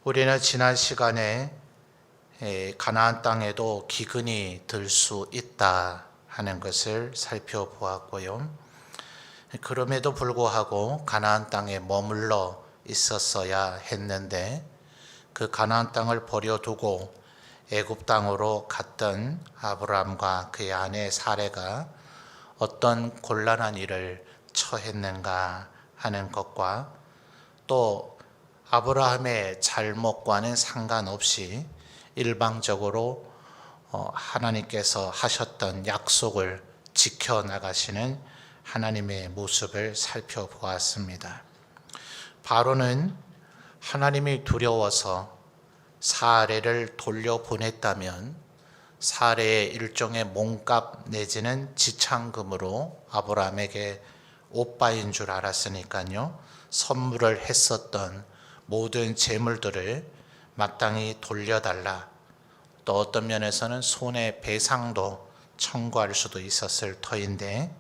우리는 지난 시간에 가나안 땅에도 기근이 들 수 있다 하는 것을 살펴보았고요. 그럼에도 불구하고 가나안 땅에 머물러 있었어야 했는데 그 가나안 땅을 버려두고 애굽 땅으로 갔던 아브라함과 그의 아내 사레가 어떤 곤란한 일을 처했는가 하는 것과 또 아브라함의 잘못과는 상관없이 일방적으로 하나님께서 하셨던 약속을 지켜나가시는 하나님의 모습을 살펴보았습니다. 바로는 하나님이 두려워서 사레를 돌려보냈다면 사레의 일종의 몸값 내지는 지참금으로 아브라함에게 오빠인 줄 알았으니까요, 선물을 했었던 모든 재물들을 마땅히 돌려달라, 또 어떤 면에서는 손해배상도 청구할 수도 있었을 터인데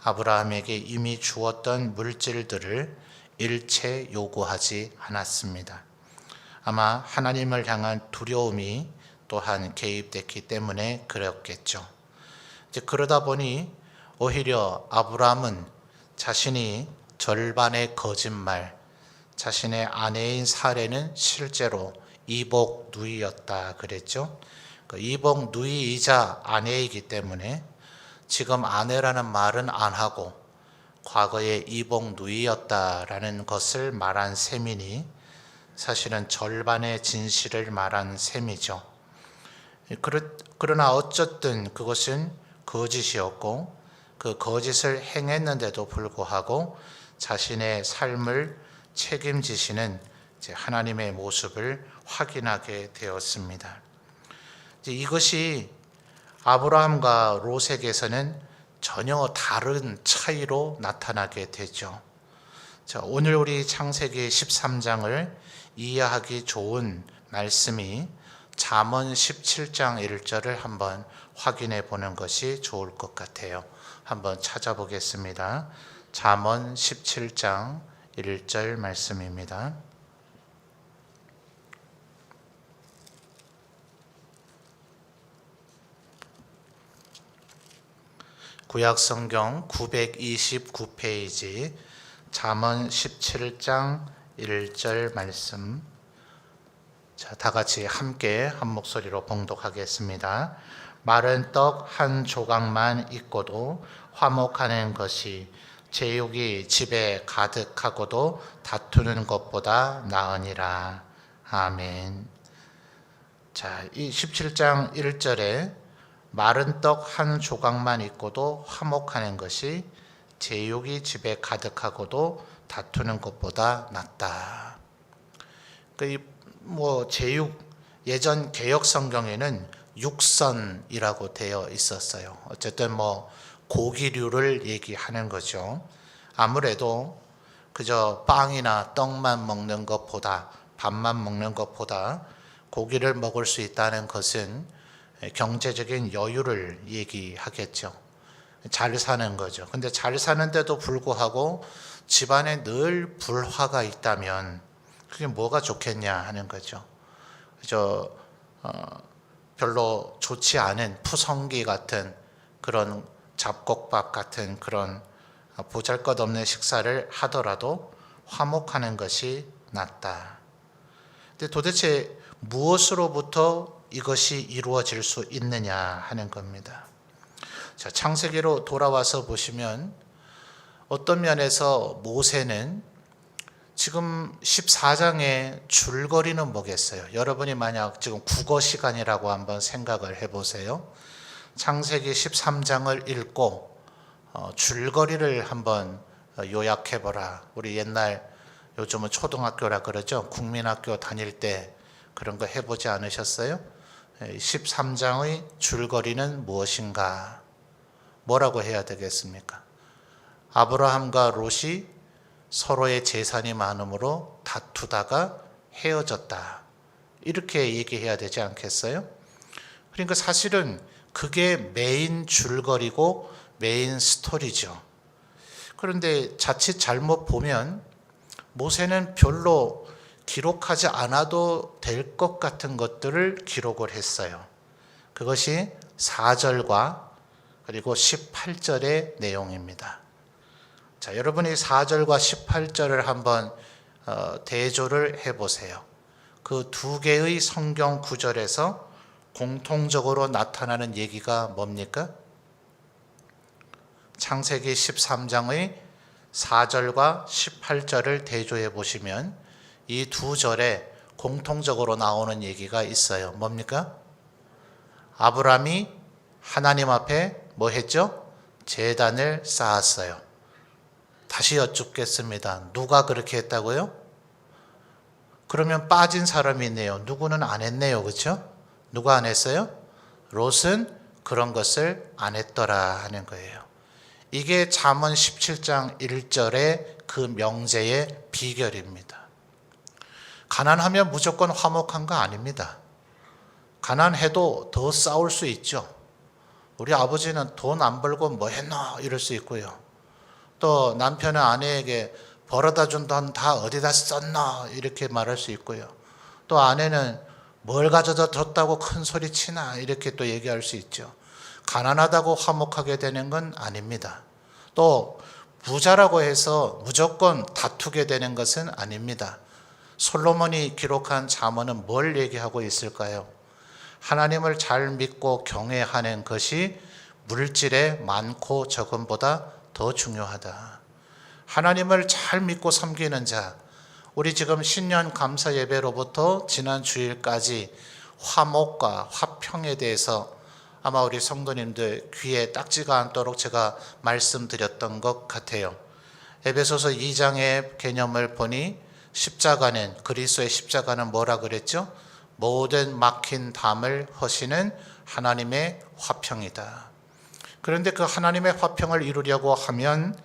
아브라함에게 이미 주었던 물질들을 일체 요구하지 않았습니다. 아마 하나님을 향한 두려움이 또한 개입됐기 때문에 그랬겠죠. 그러다 보니 오히려 아브라함은 자신이 절반의 거짓말, 자신의 아내인 사레는 실제로 이복 누이였다 그랬죠. 이복 누이이자 아내이기 때문에 지금 아내라는 말은 안 하고 과거에 이복 누이였다라는 것을 말한 셈이니 사실은 절반의 진실을 말한 셈이죠. 그러나 어쨌든 그것은 거짓이었고 그 거짓을 행했는데도 불구하고 자신의 삶을 책임지시는 하나님의 모습을 확인하게 되었습니다. 이것이 아브라함과 롯에게서는 전혀 다른 차이로 나타나게 되죠. 오늘 우리 창세기 13장을 이해하기 좋은 말씀이 잠언 17장 1절을 한번 확인해 보는 것이 좋을 것 같아요. 한번 찾아보겠습니다. 잠언 17장 1절 말씀입니다. 구약성경 929페이지 잠언 17장 1절 말씀. 다 같이 함께 한 목소리로 봉독하겠습니다. 마른 떡 한 조각만 있고도 화목하는 것이 제육이 집에 가득하고도 다투는 것보다 나으니라. 아멘. 이 17장 1절에 마른 떡 한 조각만 있고도 화목하는 것이 제육이 집에 가득하고도 다투는 것보다 낫다. 제육, 예전 개역 성경에는 육선이라고 되어 있었어요. 어쨌든 고기류를 얘기하는 거죠. 아무래도 그저 빵이나 떡만 먹는 것보다, 밥만 먹는 것보다 고기를 먹을 수 있다는 것은 경제적인 여유를 얘기하겠죠. 잘 사는 거죠. 근데 잘 사는데도 불구하고 집안에 늘 불화가 있다면 그게 뭐가 좋겠냐 하는 거죠. 별로 좋지 않은 푸성기 같은 그런 잡곡밥 같은 그런 보잘것없는 식사를 하더라도 화목하는 것이 낫다. 근데 도대체 무엇으로부터 이것이 이루어질 수 있느냐 하는 겁니다. 창세기로 돌아와서 보시면 어떤 면에서 모세는 지금 14장의 줄거리는 뭐겠어요? 여러분이 만약 지금 국어 시간이라고 한번 생각을 해보세요. 창세기 13장을 읽고 줄거리를 한번 요약해보라. 우리 옛날, 요즘은 초등학교라 그러죠. 국민학교 다닐 때 그런 거 해보지 않으셨어요? 13장의 줄거리는 무엇인가? 뭐라고 해야 되겠습니까? 아브라함과 롯이 서로의 재산이 많음으로 다투다가 헤어졌다. 이렇게 얘기해야 되지 않겠어요? 그러니까 사실은 그게 메인 줄거리고 메인 스토리죠. 그런데 자칫 잘못 보면 모세는 별로 기록하지 않아도 될 것 같은 것들을 기록을 했어요. 그것이 4절과 그리고 18절의 내용입니다. 자, 여러분이 4절과 18절을 한번 대조를 해보세요. 그 두 개의 성경 구절에서 공통적으로 나타나는 얘기가 뭡니까? 창세기 13장의 4절과 18절을 대조해 보시면 이 두 절에 공통적으로 나오는 얘기가 있어요. 뭡니까? 아브라함이 하나님 앞에 뭐 했죠? 제단을 쌓았어요. 다시 여쭙겠습니다. 누가 그렇게 했다고요? 그러면 빠진 사람이 있네요. 누구는 안 했네요. 그렇죠? 누가 안 했어요? 롯은 그런 것을 안 했더라 하는 거예요. 이게 잠언 17장 1절의 그 명제의 비결입니다. 가난하면 무조건 화목한 거 아닙니다. 가난해도 더 싸울 수 있죠. 우리 아버지는 돈 안 벌고 뭐 했노 이럴 수 있고요. 또 남편은 아내에게 벌어다 준 돈 다 어디다 썼노 이렇게 말할 수 있고요. 또 아내는 뭘 가져다 줬다고 큰 소리 치나 이렇게 또 얘기할 수 있죠. 가난하다고 화목하게 되는 건 아닙니다. 또 부자라고 해서 무조건 다투게 되는 것은 아닙니다. 솔로몬이 기록한 잠언은 뭘 얘기하고 있을까요? 하나님을 잘 믿고 경외하는 것이 물질의 많고 적음보다 더 중요하다. 하나님을 잘 믿고 섬기는 자, 우리 지금 신년 감사 예배로부터 지난 주일까지 화목과 화평에 대해서 아마 우리 성도님들 귀에 딱지가 않도록 제가 말씀드렸던 것 같아요. 에베소서 2장의 개념을 보니 십자가는, 그리스도의 십자가는 뭐라 그랬죠? 모든 막힌 담을 허시는 하나님의 화평이다. 그런데 그 하나님의 화평을 이루려고 하면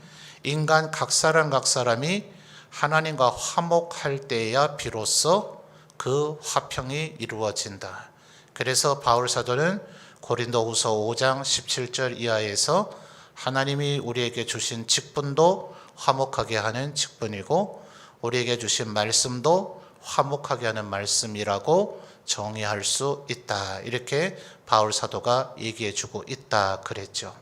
인간 각 사람이 하나님과 화목할 때야 비로소 그 화평이 이루어진다. 그래서 바울 사도는 고린도후서 5장 17절 이하에서 하나님이 우리에게 주신 직분도 화목하게 하는 직분이고 우리에게 주신 말씀도 화목하게 하는 말씀이라고 정의할 수 있다. 이렇게 바울 사도가 얘기해 주고 있다 그랬죠.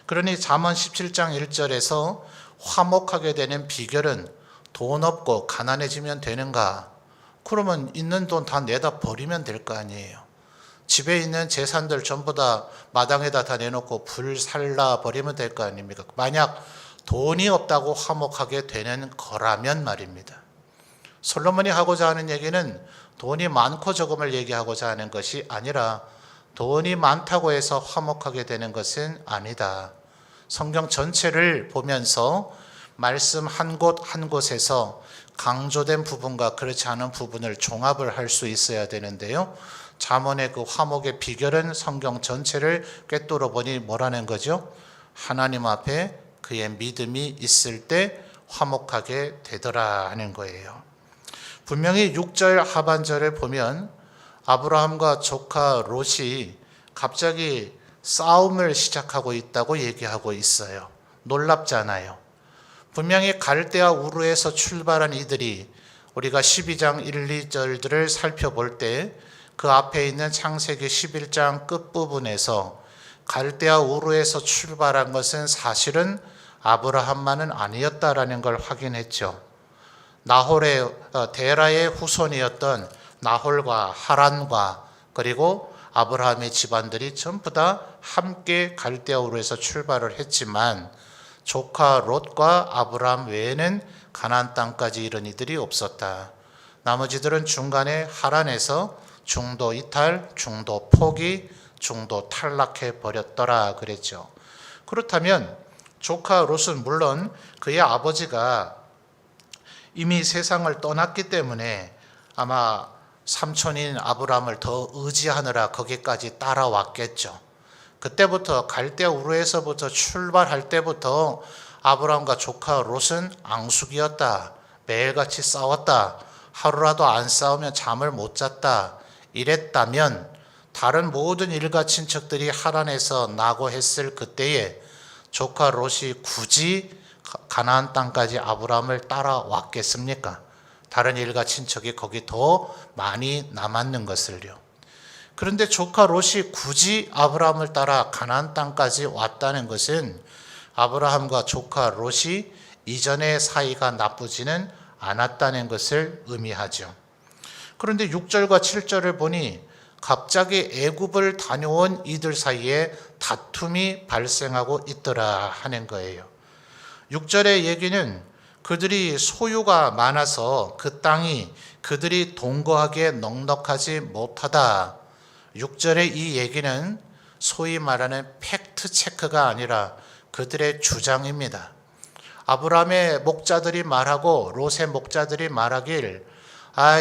그러니 잠언 17장 1절에서 화목하게 되는 비결은 돈 없고 가난해지면 되는가? 그러면 있는 돈 다 내다 버리면 될 거 아니에요. 집에 있는 재산들 전부 다 마당에다 다 내놓고 불 살라 버리면 될 거 아닙니까? 만약 돈이 없다고 화목하게 되는 거라면 말입니다. 솔로몬이 하고자 하는 얘기는 돈이 많고 적음을 얘기하고자 하는 것이 아니라 돈이 많다고 해서 화목하게 되는 것은 아니다. 성경 전체를 보면서 말씀 한 곳 한 곳에서 강조된 부분과 그렇지 않은 부분을 종합을 할 수 있어야 되는데요. 잠언의 그 화목의 비결은 성경 전체를 꿰뚫어 보니 뭐라는 거죠? 하나님 앞에 그의 믿음이 있을 때 화목하게 되더라 하는 거예요. 분명히 6절 하반절에 보면 아브라함과 조카 롯이 갑자기 싸움을 시작하고 있다고 얘기하고 있어요. 놀랍잖아요. 분명히 갈대아 우르에서 출발한 이들이 우리가 12장 1, 2절들을 살펴볼 때 그 앞에 있는 창세기 11장 끝부분에서 갈대아 우르에서 출발한 것은 사실은 아브라함만은 아니었다라는 걸 확인했죠. 나홀의 데라의 후손이었던 나홀과 하란과 그리고 아브라함의 집안들이 전부 다 함께 갈대아 우르에서 출발을 했지만 조카 롯과 아브라함 외에는 가나안 땅까지 이른 이들이 없었다. 나머지들은 중간에 하란에서 중도 이탈, 중도 포기, 중도 탈락해 버렸더라 그랬죠. 그렇다면 조카 롯은 물론 그의 아버지가 이미 세상을 떠났기 때문에 아마 삼촌인 아브라함을 더 의지하느라 거기까지 따라왔겠죠. 그때부터 갈대아 우르에서부터 출발할 때부터 아브라함과 조카 롯은 앙숙이었다. 매일같이 싸웠다. 하루라도 안 싸우면 잠을 못 잤다. 이랬다면 다른 모든 일가 친척들이 하란에서 나고 했을 그때에 조카 롯이 굳이 가나안 땅까지 아브라함을 따라왔겠습니까? 다른 일가 친척이 거기 더 많이 남았는 것을요. 그런데 조카 롯이 굳이 아브라함을 따라 가나안 땅까지 왔다는 것은 아브라함과 조카 롯이 이전의 사이가 나쁘지는 않았다는 것을 의미하죠. 그런데 6절과 7절을 보니 갑자기 애굽을 다녀온 이들 사이에 다툼이 발생하고 있더라 하는 거예요. 6절의 얘기는 그들이 소유가 많아서 그 땅이 그들이 동거하기에 넉넉하지 못하다. 6절의 이 얘기는 소위 말하는 팩트 체크가 아니라 그들의 주장입니다. 아브라함의 목자들이 말하고 롯의 목자들이 말하길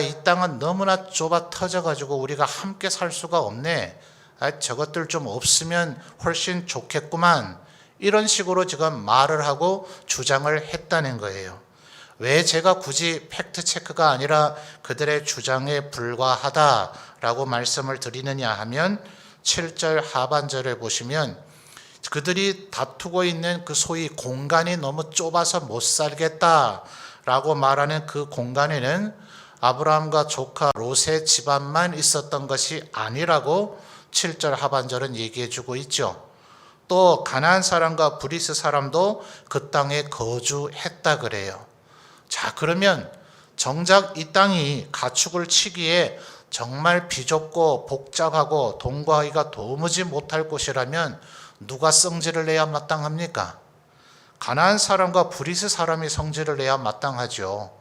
이 땅은 너무나 좁아 터져가지고 우리가 함께 살 수가 없네. 저것들 좀 없으면 훨씬 좋겠구만. 이런 식으로 지금 말을 하고 주장을 했다는 거예요. 왜 제가 굳이 팩트 체크가 아니라 그들의 주장에 불과하다라고 말씀을 드리느냐 하면 7절 하반절을 보시면 그들이 다투고 있는 그 소위 공간이 너무 좁아서 못 살겠다라고 말하는 그 공간에는 아브라함과 조카 롯의 집안만 있었던 것이 아니라고 7절 하반절은 얘기해 주고 있죠. 또 가나안 사람과 브리스 사람도 그 땅에 거주했다 그래요. 자, 그러면 정작 이 땅이 가축을 치기에 정말 비좁고 복잡하고 동거하기가 도무지 못할 곳이라면 누가 성질을 내야 마땅합니까? 가나안 사람과 브리스 사람이 성질을 내야 마땅하죠.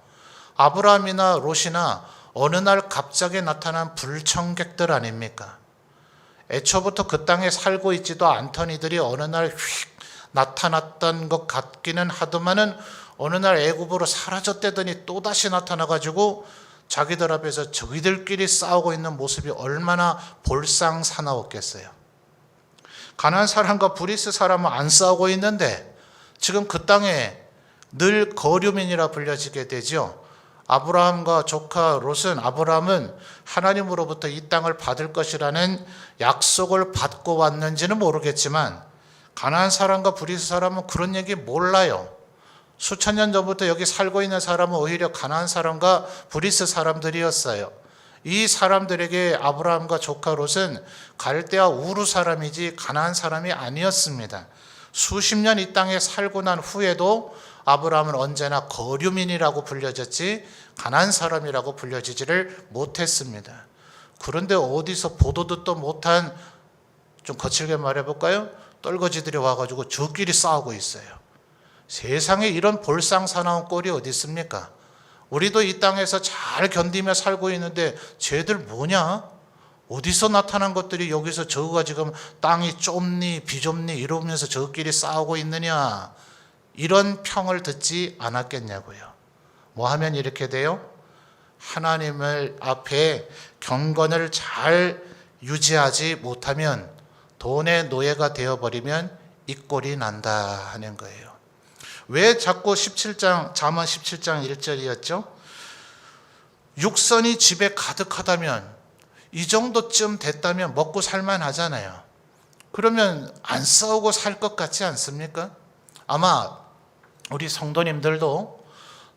아브라함이나 롯이나 어느 날 갑자기 나타난 불청객들 아닙니까? 애초부터 그 땅에 살고 있지도 않던 이들이 어느 날 휙 나타났던 것 같기는 하더만은 어느 날 애굽으로 사라졌다더니 또다시 나타나가지고 자기들 앞에서 저기들끼리 싸우고 있는 모습이 얼마나 볼상사나웠겠어요. 가나안 사람과 브리스 사람은 안 싸우고 있는데 지금 그 땅에 늘 거류민이라 불려지게 되죠. 아브라함과 조카 롯은 아브라함은 하나님으로부터 이 땅을 받을 것이라는 약속을 받고 왔는지는 모르겠지만 가나안 사람과 브리스 사람은 그런 얘기 몰라요. 수천 년 전부터 여기 살고 있는 사람은 오히려 가나안 사람과 브리스 사람들이었어요. 이 사람들에게 아브라함과 조카 롯은 갈대아 우르 사람이지 가나안 사람이 아니었습니다. 수십 년 이 땅에 살고 난 후에도 아브라함은 언제나 거류민이라고 불려졌지 가나안 사람이라고 불려지지를 못했습니다. 그런데 어디서 보도 듣도 못한, 좀 거칠게 말해볼까요? 떨거지들이 와가지고 저끼리 싸우고 있어요. 세상에 이런 볼상사나운 꼴이 어디 있습니까? 우리도 이 땅에서 잘 견디며 살고 있는데 쟤들 뭐냐? 어디서 나타난 것들이 여기서 저거가 지금 땅이 좁니 비좁니 이러면서 저끼리 싸우고 있느냐? 이런 평을 듣지 않았겠냐고요. 뭐 하면 이렇게 돼요? 하나님을 앞에 경건을 잘 유지하지 못하면 돈의 노예가 되어버리면 이 꼴이 난다 하는 거예요. 왜 자꾸 17장 잠언 17장 1절이었죠? 육선이 집에 가득하다면 이 정도쯤 됐다면 먹고 살만 하잖아요. 그러면 안 싸우고 살 것 같지 않습니까? 아마 우리 성도님들도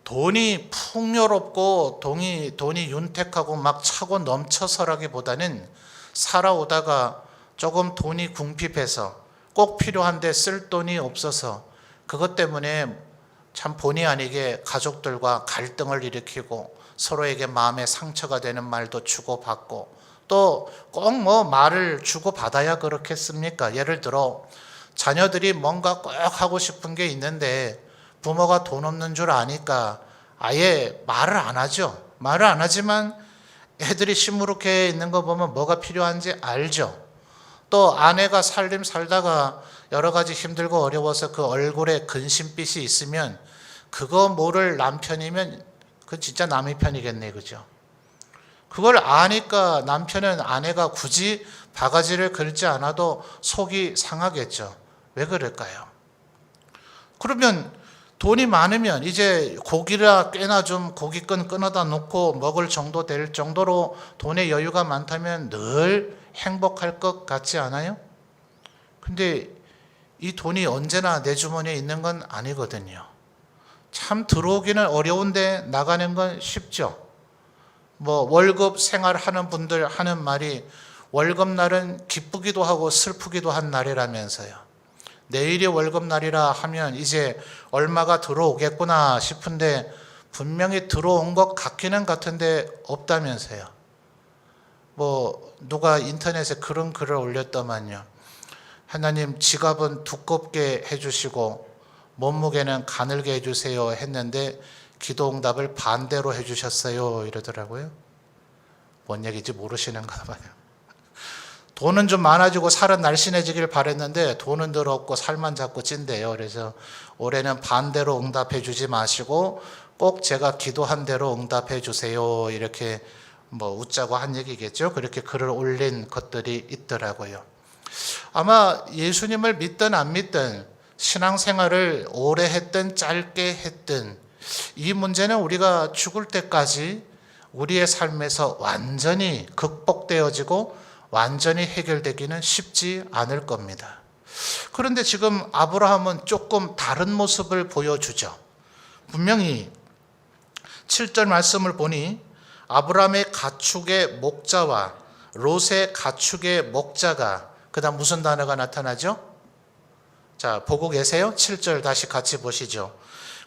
돈이 풍요롭고 돈이 윤택하고 막 차고 넘쳐서라기보다는 살아오다가 조금 돈이 궁핍해서 꼭 필요한데 쓸 돈이 없어서 그것 때문에 참 본의 아니게 가족들과 갈등을 일으키고 서로에게 마음에 상처가 되는 말도 주고받고 또 꼭 뭐 말을 주고받아야 그렇겠습니까? 예를 들어 자녀들이 뭔가 꼭 하고 싶은 게 있는데 부모가 돈 없는 줄 아니까 아예 말을 안 하죠. 말을 안 하지만 애들이 시무룩해 있는 거 보면 뭐가 필요한지 알죠. 또 아내가 살림 살다가 여러 가지 힘들고 어려워서 그 얼굴에 근심빛이 있으면 그거 모를 남편이면 그 진짜 남의 편이겠네, 그죠? 그걸 아니까 남편은 아내가 굳이 바가지를 긁지 않아도 속이 상하겠죠. 왜 그럴까요? 그러면 돈이 많으면 이제 고기라 꽤나 좀 고깃건 끊어다 놓고 먹을 정도 될 정도로 돈의 여유가 많다면 늘 행복할 것 같지 않아요? 근데 이 돈이 언제나 내 주머니에 있는 건 아니거든요. 참 들어오기는 어려운데 나가는 건 쉽죠. 뭐 월급 생활하는 분들 하는 말이 월급날은 기쁘기도 하고 슬프기도 한 날이라면서요. 내일이 월급날이라 하면 이제 얼마가 들어오겠구나 싶은데 분명히 들어온 것 같기는 같은데 없다면서요. 뭐 누가 인터넷에 그런 글을 올렸더만요. 하나님 지갑은 두껍게 해주시고 몸무게는 가늘게 해주세요 했는데 기도응답을 반대로 해주셨어요 이러더라고요. 뭔 얘기인지 모르시는가 봐요. 돈은 좀 많아지고 살은 날씬해지길 바랬는데 돈은 늘 없고 살만 자꾸 찐대요. 그래서 올해는 반대로 응답해 주지 마시고 꼭 제가 기도한 대로 응답해 주세요 이렇게 뭐 웃자고 한 얘기겠죠. 그렇게 글을 올린 것들이 있더라고요. 아마 예수님을 믿든 안 믿든 신앙생활을 오래 했든 짧게 했든 이 문제는 우리가 죽을 때까지 우리의 삶에서 완전히 극복되어지고 완전히 해결되기는 쉽지 않을 겁니다. 그런데 지금 아브라함은 조금 다른 모습을 보여주죠. 분명히 7절 말씀을 보니 아브라함의 가축의 목자와 롯의 가축의 목자가 그 다음 무슨 단어가 나타나죠? 자, 보고 계세요? 7절 다시 같이 보시죠.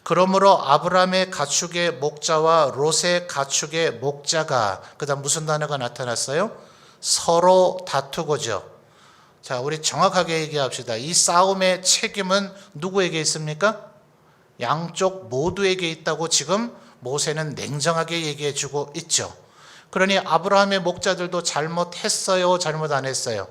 그러므로 아브라함의 가축의 목자와 롯의 가축의 목자가 그 다음 무슨 단어가 나타났어요? 서로 다투고죠. 자, 우리 정확하게 얘기합시다. 이 싸움의 책임은 누구에게 있습니까? 양쪽 모두에게 있다고 지금 모세는 냉정하게 얘기해 주고 있죠. 그러니 아브라함의 목자들도 잘못했어요? 잘못 안 했어요?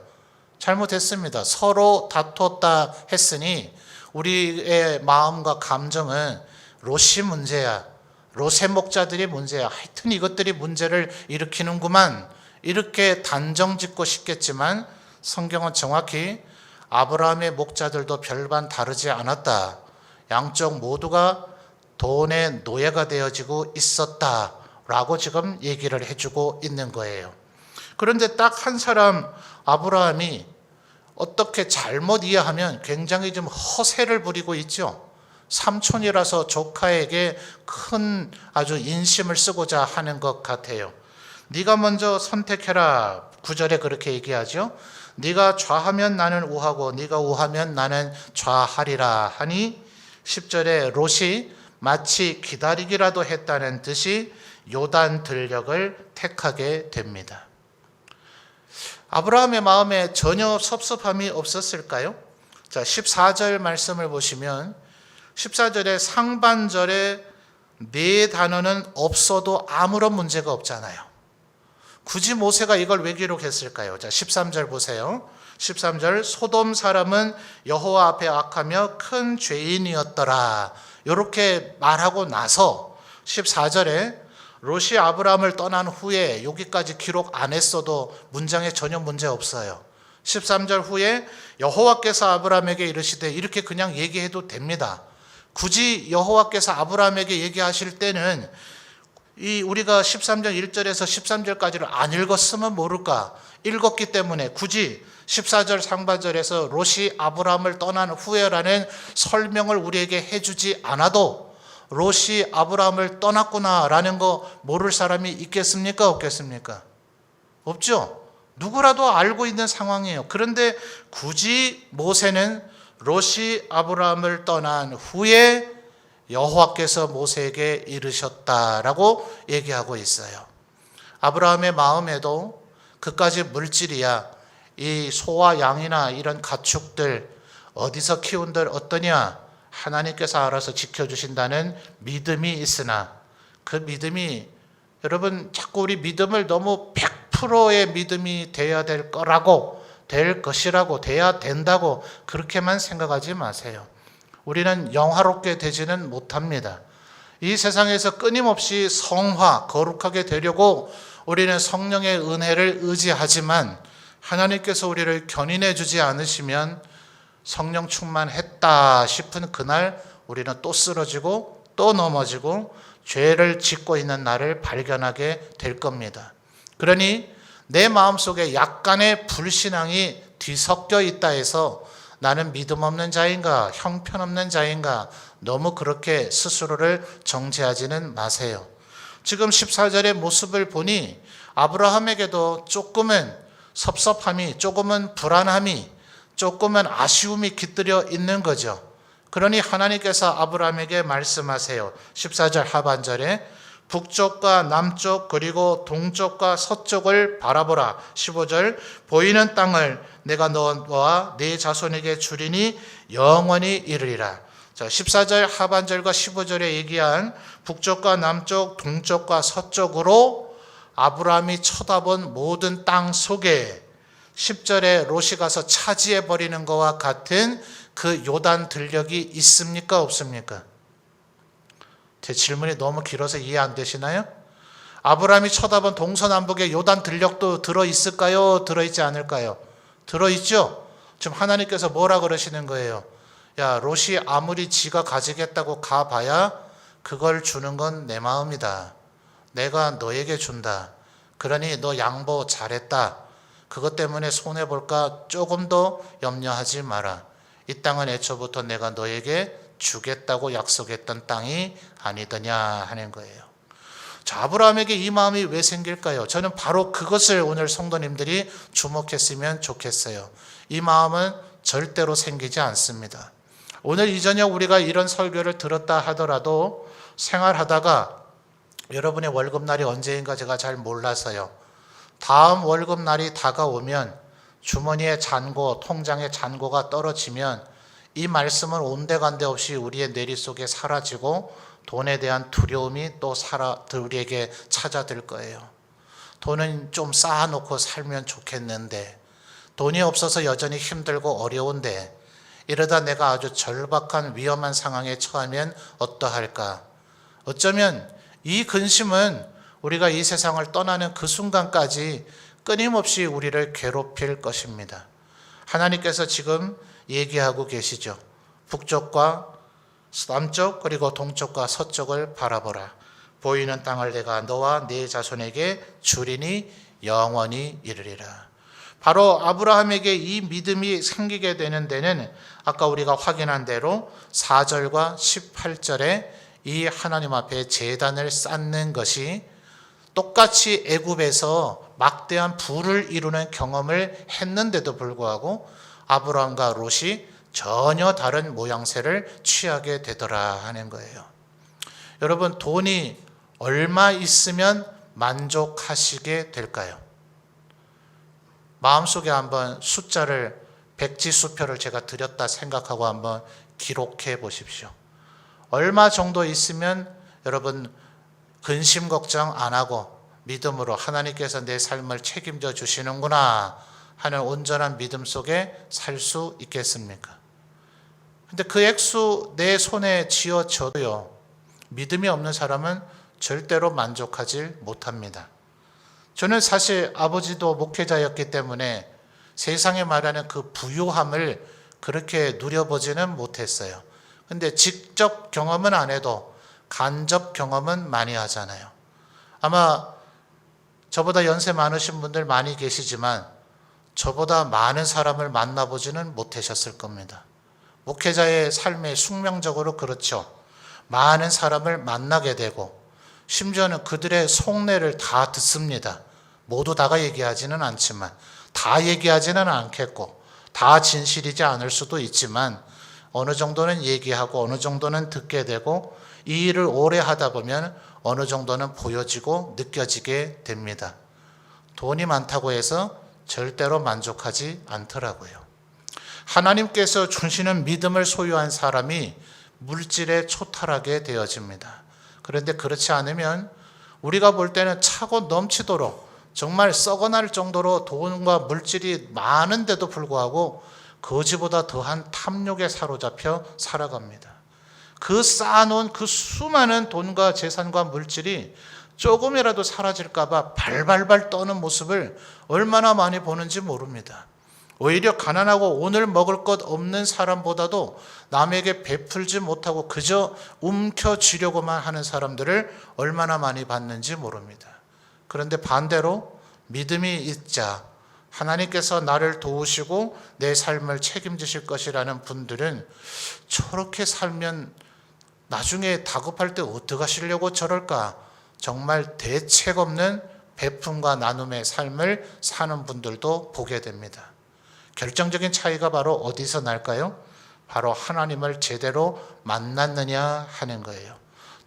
잘못했습니다. 서로 다투었다 했으니 우리의 마음과 감정은 롯이 문제야. 롯의 목자들이 문제야. 하여튼 이것들이 문제를 일으키는구만. 이렇게 단정짓고 싶겠지만 성경은 정확히 아브라함의 목자들도 별반 다르지 않았다. 양쪽 모두가 돈의 노예가 되어지고 있었다라고 지금 얘기를 해주고 있는 거예요. 그런데 딱 한 사람 아브라함이 어떻게 잘못 이해하면 굉장히 좀 허세를 부리고 있죠. 삼촌이라서 조카에게 큰 아주 인심을 쓰고자 하는 것 같아요. 네가 먼저 선택해라. 9절에 그렇게 얘기하죠. 네가 좌하면 나는 우하고 네가 우하면 나는 좌하리라 하니 10절에 롯이 마치 기다리기라도 했다는 듯이 요단 들녘을 택하게 됩니다. 아브라함의 마음에 전혀 섭섭함이 없었을까요? 자, 14절 말씀을 보시면 14절의 상반절에 네 단어는 없어도 아무런 문제가 없잖아요. 굳이 모세가 이걸 왜 기록했을까요? 자, 13절 보세요. 13절 소돔 사람은 여호와 앞에 악하며 큰 죄인이었더라. 이렇게 말하고 나서 14절에 롯이 아브라함을 떠난 후에 여기까지 기록 안 했어도 문장에 전혀 문제 없어요. 13절 후에 여호와께서 아브라함에게 이르시되 이렇게 그냥 얘기해도 됩니다. 굳이 여호와께서 아브라함에게 얘기하실 때는 이 우리가 13절 1절에서 13절까지를 안 읽었으면 모를까? 읽었기 때문에 굳이 14절 상반절에서 롯이 아브라함을 떠난 후에라는 설명을 우리에게 해주지 않아도 롯이 아브라함을 떠났구나라는 거 모를 사람이 있겠습니까? 없겠습니까? 없죠. 누구라도 알고 있는 상황이에요. 그런데 굳이 모세는 롯이 아브라함을 떠난 후에 여호와께서 모세에게 이르셨다라고 얘기하고 있어요. 아브라함의 마음에도 그까지 물질이야 이 소와 양이나 이런 가축들 어디서 키운들 어떠냐 하나님께서 알아서 지켜주신다는 믿음이 있으나 그 믿음이 여러분 자꾸 우리 믿음을 너무 100%의 믿음이 돼야 될 거라고 될 것이라고 돼야 된다고 그렇게만 생각하지 마세요. 우리는 영화롭게 되지는 못합니다. 이 세상에서 끊임없이 성화, 거룩하게 되려고 우리는 성령의 은혜를 의지하지만 하나님께서 우리를 견인해 주지 않으시면 성령 충만했다 싶은 그날 우리는 또 쓰러지고 또 넘어지고 죄를 짓고 있는 나를 발견하게 될 겁니다. 그러니 내 마음속에 약간의 불신앙이 뒤섞여 있다 해서 나는 믿음 없는 자인가 형편없는 자인가 너무 그렇게 스스로를 정죄하지는 마세요. 지금 14절의 모습을 보니 아브라함에게도 조금은 섭섭함이, 조금은 불안함이, 조금은 아쉬움이 깃들여 있는 거죠. 그러니 하나님께서 아브라함에게 말씀하세요. 14절 하반절에 북쪽과 남쪽 그리고 동쪽과 서쪽을 바라보라. 15절 보이는 땅을 내가 너와 네 자손에게 주리니 영원히 이르리라. 자, 14절 하반절과 15절에 얘기한 북쪽과 남쪽 동쪽과 서쪽으로 아브라함이 쳐다본 모든 땅 속에 10절에 롯이 가서 차지해 버리는 것과 같은 그 요단 들녘이 있습니까 없습니까? 제 질문이 너무 길어서 이해 안 되시나요? 아브라함이 쳐다본 동서남북의 요단 들녘도 들어있을까요? 들어있지 않을까요? 들어있죠? 지금 하나님께서 뭐라 그러시는 거예요? 야, 롯이 아무리 지가 가지겠다고 가봐야 그걸 주는 건 내 마음이다. 내가 너에게 준다. 그러니 너 양보 잘했다. 그것 때문에 손해볼까 조금 더 염려하지 마라. 이 땅은 애초부터 내가 너에게 주겠다고 약속했던 땅이 아니더냐 하는 거예요. 자, 아브라함에게 이 마음이 왜 생길까요? 저는 바로 그것을 오늘 성도님들이 주목했으면 좋겠어요. 이 마음은 절대로 생기지 않습니다. 오늘 이 저녁 우리가 이런 설교를 들었다 하더라도 생활하다가 여러분의 월급날이 언제인가 제가 잘 몰라서요. 다음 월급날이 다가오면 주머니의 잔고, 통장의 잔고가 떨어지면 이 말씀은 온데간데 없이 우리의 뇌리 속에 사라지고 돈에 대한 두려움이 또 우리에게 찾아들 거예요. 돈은 좀 쌓아놓고 살면 좋겠는데, 돈이 없어서 여전히 힘들고 어려운데, 이러다 내가 아주 절박한 위험한 상황에 처하면 어떠할까? 어쩌면 이 근심은 우리가 이 세상을 떠나는 그 순간까지 끊임없이 우리를 괴롭힐 것입니다. 하나님께서 지금 얘기하고 계시죠. 북쪽과 남쪽 그리고 동쪽과 서쪽을 바라보라. 보이는 땅을 내가 너와 네 자손에게 주리니 영원히 이르리라. 바로 아브라함에게 이 믿음이 생기게 되는 데는 아까 우리가 확인한 대로 4절과 18절에 이 하나님 앞에 제단을 쌓는 것이 똑같이 애굽에서 막대한 부를 이루는 경험을 했는데도 불구하고 아브라함과 롯이 전혀 다른 모양새를 취하게 되더라 하는 거예요. 여러분, 돈이 얼마 있으면 만족하시게 될까요? 마음속에 한번 숫자를 백지수표를 제가 드렸다 생각하고 한번 기록해 보십시오. 얼마 정도 있으면 여러분 근심 걱정 안 하고 믿음으로 하나님께서 내 삶을 책임져 주시는구나 하는 온전한 믿음 속에 살 수 있겠습니까? 근데 그 액수 내 손에 쥐어져도요, 믿음이 없는 사람은 절대로 만족하지 못합니다. 저는 사실 아버지도 목회자였기 때문에 세상에 말하는 그 부유함을 그렇게 누려보지는 못했어요. 근데 직접 경험은 안 해도 간접 경험은 많이 하잖아요. 아마 저보다 연세 많으신 분들 많이 계시지만 저보다 많은 사람을 만나보지는 못하셨을 겁니다. 목회자의 삶의 숙명적으로 그렇죠. 많은 사람을 만나게 되고 심지어는 그들의 속내를 다 듣습니다. 모두 다가 얘기하지는 않지만, 다 얘기하지는 않겠고 다 진실이지 않을 수도 있지만 어느 정도는 얘기하고 어느 정도는 듣게 되고 이 일을 오래 하다 보면 어느 정도는 보여지고 느껴지게 됩니다. 돈이 많다고 해서 절대로 만족하지 않더라고요. 하나님께서 주시는 믿음을 소유한 사람이 물질에 초탈하게 되어집니다. 그런데 그렇지 않으면 우리가 볼 때는 차고 넘치도록 정말 썩어날 정도로 돈과 물질이 많은데도 불구하고 거지보다 더한 탐욕에 사로잡혀 살아갑니다. 그 쌓아놓은 그 수많은 돈과 재산과 물질이 조금이라도 사라질까 봐 발발발 떠는 모습을 얼마나 많이 보는지 모릅니다. 오히려 가난하고 오늘 먹을 것 없는 사람보다도 남에게 베풀지 못하고 그저 움켜쥐려고만 하는 사람들을 얼마나 많이 봤는지 모릅니다. 그런데 반대로 믿음이 있자 하나님께서 나를 도우시고 내 삶을 책임지실 것이라는 분들은 저렇게 살면 나중에 다급할 때 어떡하시려고 저럴까? 정말 대책 없는 베품과 나눔의 삶을 사는 분들도 보게 됩니다. 결정적인 차이가 바로 어디서 날까요? 바로 하나님을 제대로 만났느냐 하는 거예요.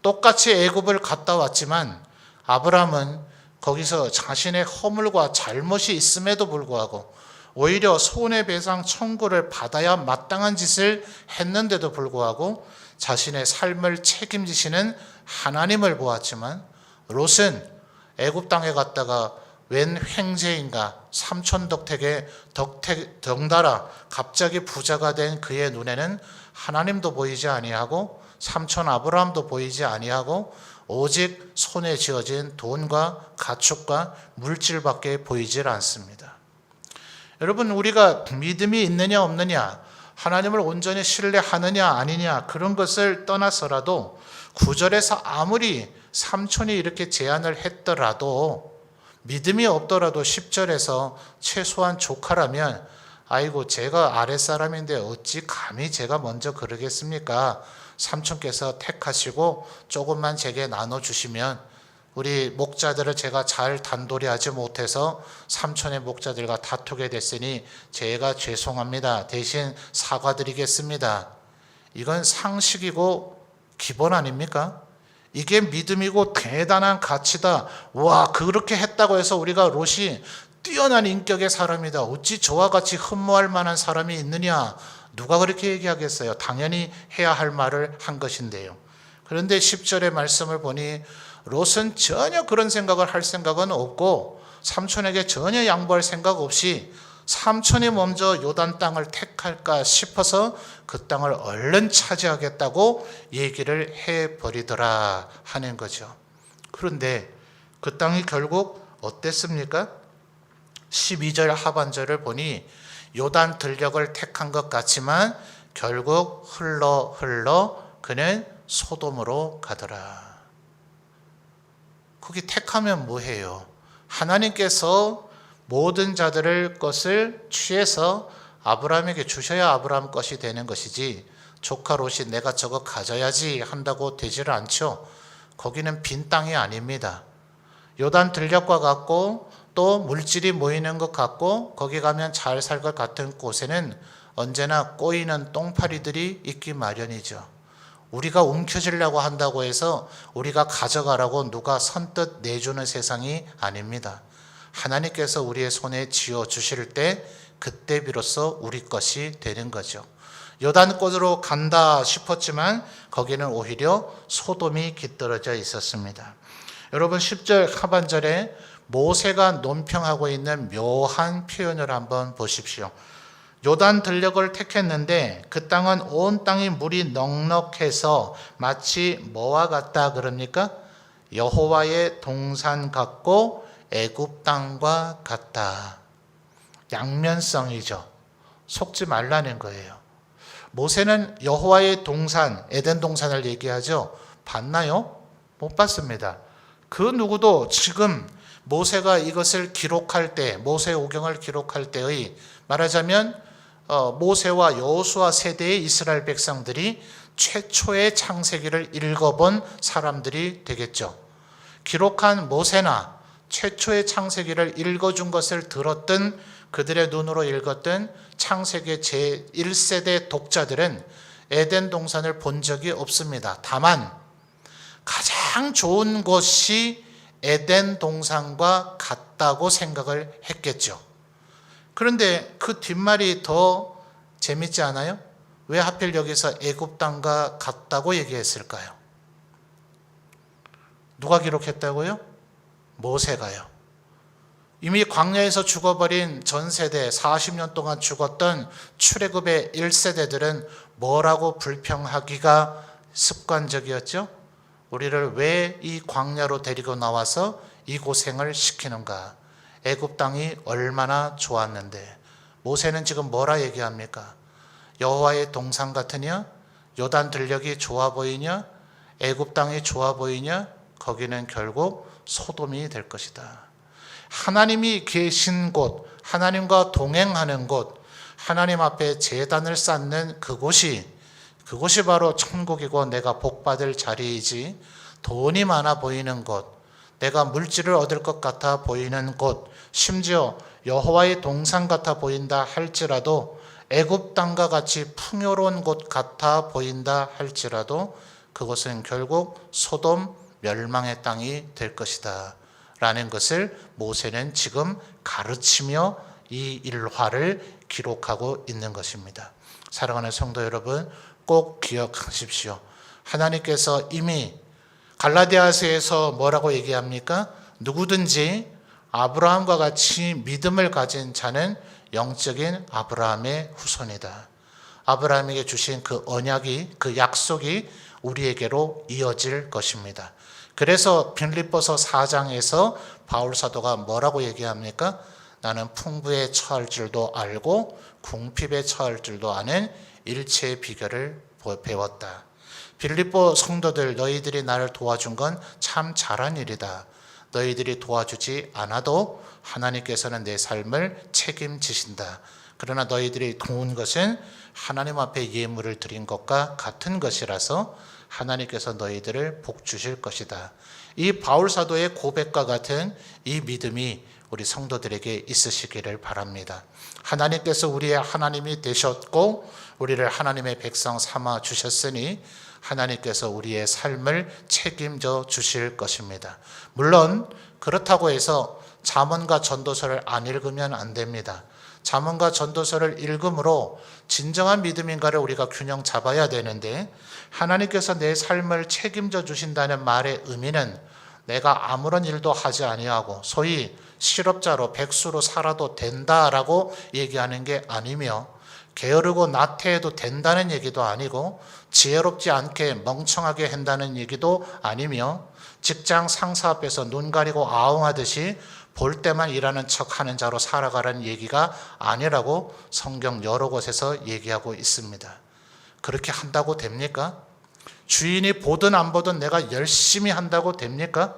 똑같이 애굽을 갔다 왔지만 아브라함은 거기서 자신의 허물과 잘못이 있음에도 불구하고 오히려 손해배상 청구를 받아야 마땅한 짓을 했는데도 불구하고 자신의 삶을 책임지시는 하나님을 보았지만, 롯은 애굽 땅에 갔다가 웬 횡재인가 삼촌 덕택에 덩달아 갑자기 부자가 된 그의 눈에는 하나님도 보이지 아니하고 삼촌 아브라함도 보이지 아니하고 오직 손에 쥐어진 돈과 가축과 물질밖에 보이질 않습니다. 여러분, 우리가 믿음이 있느냐 없느냐, 하나님을 온전히 신뢰하느냐 아니냐, 그런 것을 떠나서라도 9절에서 아무리 삼촌이 이렇게 제안을 했더라도, 믿음이 없더라도 10절에서 최소한 조카라면 아이고 제가 아랫사람인데 어찌 감히 제가 먼저 그러겠습니까? 삼촌께서 택하시고 조금만 제게 나눠주시면 우리 목자들을 제가 잘 단도리하지 못해서 삼촌의 목자들과 다투게 됐으니 제가 죄송합니다. 대신 사과드리겠습니다. 이건 상식이고 기본 아닙니까? 이게 믿음이고 대단한 가치다. 와, 그렇게 했다고 해서 우리가 롯이 뛰어난 인격의 사람이다, 어찌 저와 같이 흠모할 만한 사람이 있느냐, 누가 그렇게 얘기하겠어요? 당연히 해야 할 말을 한 것인데요. 그런데 10절의 말씀을 보니 롯은 전혀 그런 생각을 할 생각은 없고 삼촌에게 전혀 양보할 생각 없이 삼촌이 먼저 요단 땅을 택할까 싶어서 그 땅을 얼른 차지하겠다고 얘기를 해버리더라 하는 거죠. 그런데 그 땅이 결국 어땠습니까? 12절 하반절을 보니 요단 들녘을 택한 것 같지만 결국 흘러 그는 소돔으로 가더라. 거기 택하면 뭐해요? 하나님께서 모든 자들의 것을 취해서 아브라함에게 주셔야 아브라함 것이 되는 것이지, 조카 롯이 내가 저거 가져야지 한다고 되지를 않죠. 거기는 빈 땅이 아닙니다. 요단 들녘과 같고 또 물질이 모이는 것 같고 거기 가면 잘 살 것 같은 곳에는 언제나 꼬이는 똥파리들이 있기 마련이죠. 우리가 움켜쥐려고 한다고 해서 우리가 가져가라고 누가 선뜻 내주는 세상이 아닙니다. 하나님께서 우리의 손에 쥐어주실 때 그때 비로소 우리 것이 되는 거죠. 요단꽃으로 간다 싶었지만 거기는 오히려 소돔이 깃들어져 있었습니다. 여러분, 10절 하반절에 모세가 논평하고 있는 묘한 표현을 한번 보십시오. 요단 들녘을 택했는데 그 땅은 온 땅이 물이 넉넉해서 마치 뭐와 같다 그럽니까? 여호와의 동산 같고 애굽 땅과 같다. 양면성이죠. 속지 말라는 거예요. 모세는 여호와의 동산, 에덴 동산을 얘기하죠. 봤나요? 못 봤습니다. 그 누구도 지금 모세가 이것을 기록할 때, 모세오경을 기록할 때의 말하자면 모세와 여호수아 세대의 이스라엘 백성들이 최초의 창세기를 읽어본 사람들이 되겠죠. 기록한 모세나 최초의 창세기를 읽어준 것을 들었던, 그들의 눈으로 읽었던 창세기 제1세대 독자들은 에덴 동산을 본 적이 없습니다. 다만 가장 좋은 곳이 에덴 동산과 같다고 생각을 했겠죠. 그런데 그 뒷말이 더 재밌지 않아요? 왜 하필 여기서 애굽 땅과 같다고 얘기했을까요? 누가 기록했다고요? 모세가요. 이미 광야에서 죽어버린 전 세대 40년 동안 죽었던 출애굽의 1세대들은 뭐라고 불평하기가 습관적이었죠? 우리를 왜 이 광야로 데리고 나와서 이 고생을 시키는가? 애굽 땅이 얼마나 좋았는데. 모세는 지금 뭐라 얘기합니까? 여호와의 동산 같으냐? 요단 들녘이 좋아 보이냐? 애굽 땅이 좋아 보이냐? 거기는 결국 소돔이 될 것이다. 하나님이 계신 곳, 하나님과 동행하는 곳, 하나님 앞에 제단을 쌓는 그곳이 바로 천국이고 내가 복 복받을 자리이지 돈이 많아 보이는 곳, 내가 물질을 얻을 것 같아 보이는 곳, 심지어 여호와의 동산 같아 보인다 할지라도, 애굽 땅과 같이 풍요로운 곳 같아 보인다 할지라도 그것은 결국 소돔 멸망의 땅이 될 것이다 라는 것을 모세는 지금 가르치며 이 일화를 기록하고 있는 것입니다. 사랑하는 성도 여러분, 꼭 기억하십시오. 하나님께서 이미 갈라디아서에서 뭐라고 얘기합니까? 누구든지 아브라함과 같이 믿음을 가진 자는 영적인 아브라함의 후손이다. 아브라함에게 주신 그 언약이, 그 약속이 우리에게로 이어질 것입니다. 그래서 빌립보서 4장에서 바울 사도가 뭐라고 얘기합니까? 나는 풍부에 처할 줄도 알고 궁핍에 처할 줄도 아는 일체의 비결을 배웠다. 빌립보 성도들, 너희들이 나를 도와준 건 참 잘한 일이다. 너희들이 도와주지 않아도 하나님께서는 내 삶을 책임지신다. 그러나 너희들이 도운 것은 하나님 앞에 예물을 드린 것과 같은 것이라서 하나님께서 너희들을 복 주실 것이다. 이 바울 사도의 고백과 같은 이 믿음이 우리 성도들에게 있으시기를 바랍니다. 하나님께서 우리의 하나님이 되셨고 우리를 하나님의 백성 삼아 주셨으니 하나님께서 우리의 삶을 책임져 주실 것입니다. 물론 그렇다고 해서 잠언과 전도서를 안 읽으면 안 됩니다. 잠언과 전도서를 읽음으로 진정한 믿음인가를 우리가 균형 잡아야 되는데, 하나님께서 내 삶을 책임져 주신다는 말의 의미는 내가 아무런 일도 하지 아니하고 소위 실업자로 백수로 살아도 된다라고 얘기하는 게 아니며, 게으르고 나태해도 된다는 얘기도 아니고, 지혜롭지 않게 멍청하게 한다는 얘기도 아니며, 직장 상사 앞에서 눈 가리고 아웅하듯이 볼 때만 일하는 척하는 자로 살아가라는 얘기가 아니라고 성경 여러 곳에서 얘기하고 있습니다. 그렇게 한다고 됩니까? 주인이 보든 안 보든 내가 열심히 한다고 됩니까?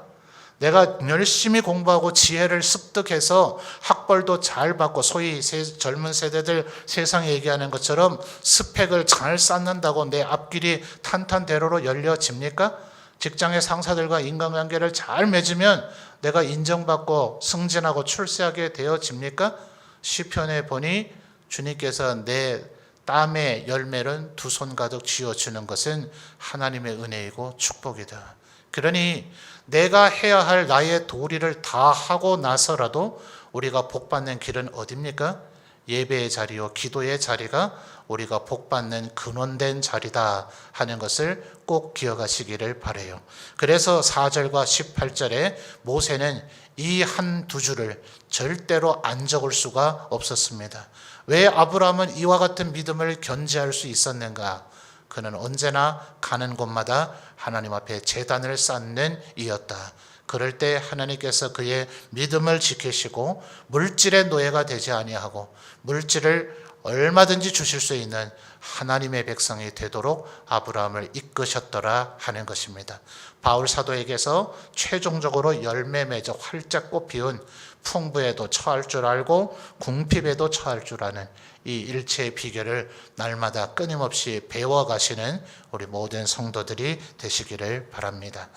내가 열심히 공부하고 지혜를 습득해서 학벌도 잘 받고, 소위 젊은 세대들 세상에 얘기하는 것처럼 스펙을 잘 쌓는다고 내 앞길이 탄탄대로로 열려집니까? 직장의 상사들과 인간관계를 잘 맺으면 내가 인정받고 승진하고 출세하게 되어집니까? 시편에 보니 주님께서 내 땀의 열매는 두 손 가득 쥐어주는 것은 하나님의 은혜이고 축복이다. 그러니 내가 해야 할 나의 도리를 다 하고 나서라도 우리가 복받는 길은 어디입니까? 예배의 자리요 기도의 자리가 우리가 복받는 근원된 자리다 하는 것을 꼭 기억하시기를 바라요. 그래서 4절과 18절에 모세는 이 한 두 줄을 절대로 안 적을 수가 없었습니다. 왜 아브라함은 이와 같은 믿음을 견지할 수 있었는가? 그는 언제나 가는 곳마다 하나님 앞에 제단을 쌓는 이였다. 그럴 때 하나님께서 그의 믿음을 지키시고 물질의 노예가 되지 아니하고 물질을 얼마든지 주실 수 있는 하나님의 백성이 되도록 아브라함을 이끄셨더라 하는 것입니다. 바울 사도에게서 최종적으로 열매 맺어 활짝 꽃피운 풍부에도 처할 줄 알고 궁핍에도 처할 줄 아는 이 일체의 비결을 날마다 끊임없이 배워가시는 우리 모든 성도들이 되시기를 바랍니다.